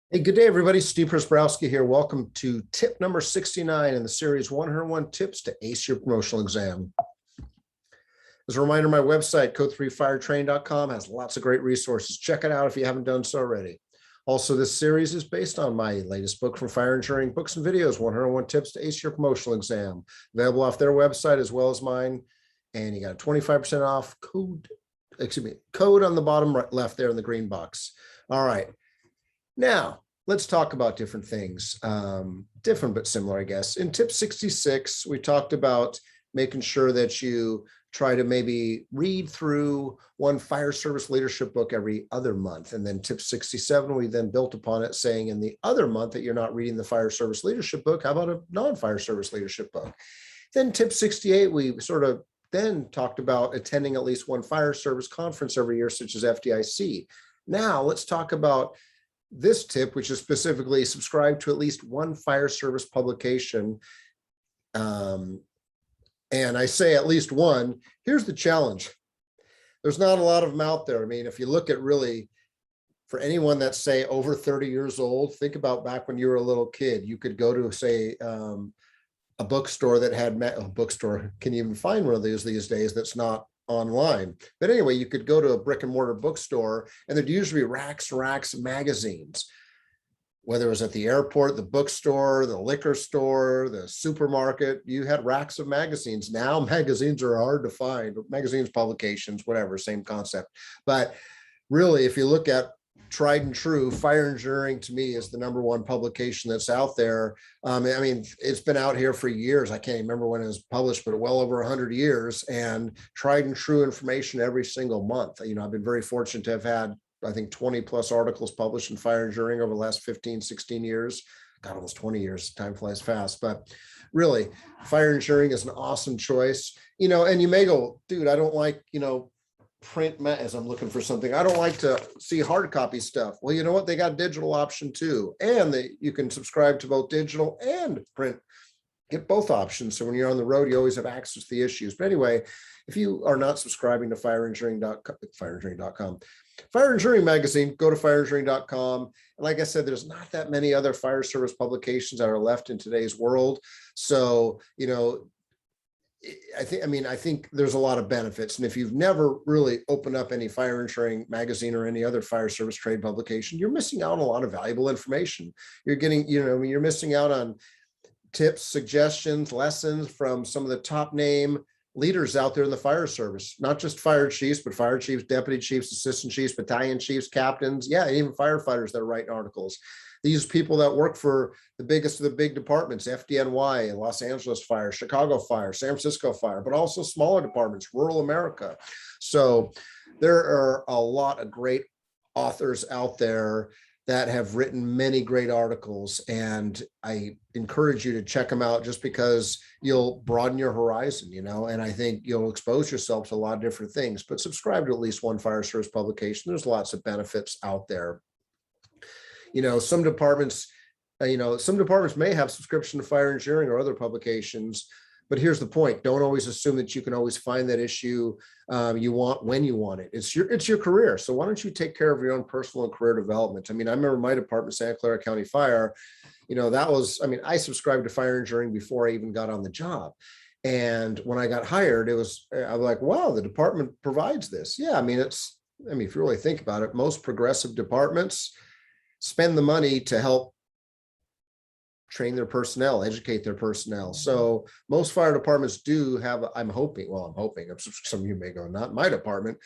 Hey, good day, everybody. Steve Prasbrowski here. Welcome to tip number 69 in the series 101 Tips to Ace Your Promotional Exam. As a reminder, my website, code3firetrain.com, has lots of great resources. Check it out if you haven't done so already. Also, this series is based on my latest book from Fire Engineering Books and Videos, 101 Tips to Ace Your Promotional Exam, available off their website as well as mine. And you got a 25% off code on the bottom right, left there in the green box. All right. Now, let's talk about different things, different but similar, I guess. In tip 66, we talked about making sure that you try to maybe read through one fire service leadership book every other month. And then tip 67, we then built upon it saying in the other month that you're not reading the fire service leadership book, how about a non-fire service leadership book? Then tip 68, we sort of then talked about attending at least one fire service conference every year, such as FDIC. Now let's talk about this tip, which is specifically subscribe to at least one fire service publication. And I say at least one. Here's the challenge. There's not a lot of them out there. I mean, if you look at really, for anyone that's say over 30 years old, think about back when you were a little kid, you could go to say a bookstore that had a bookstore. Can you even find one of these days that's not online? But anyway, you could go to a brick and mortar bookstore and there'd usually be racks and racks of magazines, whether it was at the airport, the bookstore, the liquor store, the supermarket. You had racks of magazines. Now magazines are hard to find. Magazines, publications, whatever, same concept. But really, if you look at tried and true, Fire Engineering to me is the #1 publication that's out there. I mean, it's been out here for years. I can't remember when it was published, but well over 100 years, and tried and true information every single month. You know, I've been very fortunate to have had, I think, 20 plus articles published in Fire Engineering over the last 15, 16 years. God, almost 20 years. Time flies fast. But really, Fire Engineering is an awesome choice. You know, and you may go, dude, I don't like, print as I'm looking for something. I don't like to see hard copy stuff. Well, you know what? They got digital option too. And you can subscribe to both digital and print. Get both options. So when you're on the road, you always have access to the issues. But anyway, if you are not subscribing to fireengineering.com, Fire Engineering magazine, go to fireengineering.com. And like I said, there's not that many other fire service publications that are left in today's world. So, I think there's a lot of benefits. And if you've never really opened up any Fire Engineering magazine or any other fire service trade publication, you're missing out on a lot of valuable information. You're getting, you're missing out on tips, suggestions, lessons from some of the top name leaders out there in the fire service, not just fire chiefs, but fire chiefs, deputy chiefs, assistant chiefs, battalion chiefs, captains, yeah, even firefighters that are writing articles. These people that work for the biggest of the big departments, FDNY, Los Angeles Fire, Chicago Fire, San Francisco Fire, but also smaller departments, rural America. So there are a lot of great authors out there that have written many great articles, and I encourage you to check them out just because you'll broaden your horizon, and I think you'll expose yourself to a lot of different things. But subscribe to at least one fire service publication. There's lots of benefits out there. Some departments may have subscription to Fire Engineering or other publications, but here's the point. Don't always assume that you can always find that issue you want when you want it. It's your career. So why don't you take care of your own personal and career development? I mean, I remember my department, Santa Clara County Fire, I subscribed to Fire Engineering before I even got on the job. And when I got hired, I was like, wow, the department provides this. Yeah, if you really think about it, most progressive departments spend the money to help train their personnel, educate their personnel. So most fire departments do have, I'm hoping, some of you may go, not my department,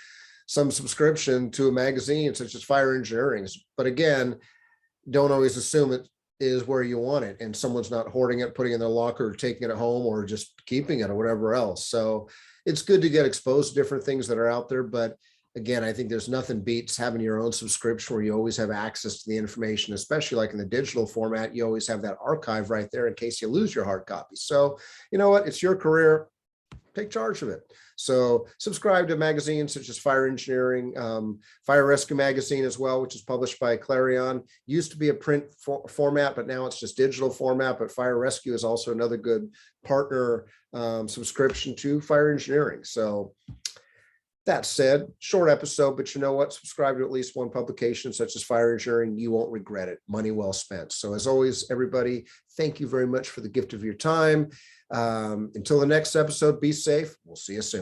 some subscription to a magazine such as Fire Engineering. But again, don't always assume it is where you want it and someone's not hoarding it, putting it in their locker, or taking it home, or just keeping it or whatever else. So it's good to get exposed to different things that are out there. But again, I think there's nothing beats having your own subscription where you always have access to the information, especially like in the digital format. You always have that archive right there in case you lose your hard copy. So you know what? It's your career. Take charge of it. So subscribe to magazines such as Fire Engineering, Fire Rescue Magazine as well, which is published by Clarion. Used to be a print format, but now it's just digital format. But Fire Rescue is also another good partner subscription to Fire Engineering. So That said, short episode, but you know what? Subscribe to at least one publication such as Fire Engineering. You won't regret it. Money well spent. So as always, everybody, thank you very much for the gift of your time. Until the next episode, be safe. We'll see you soon.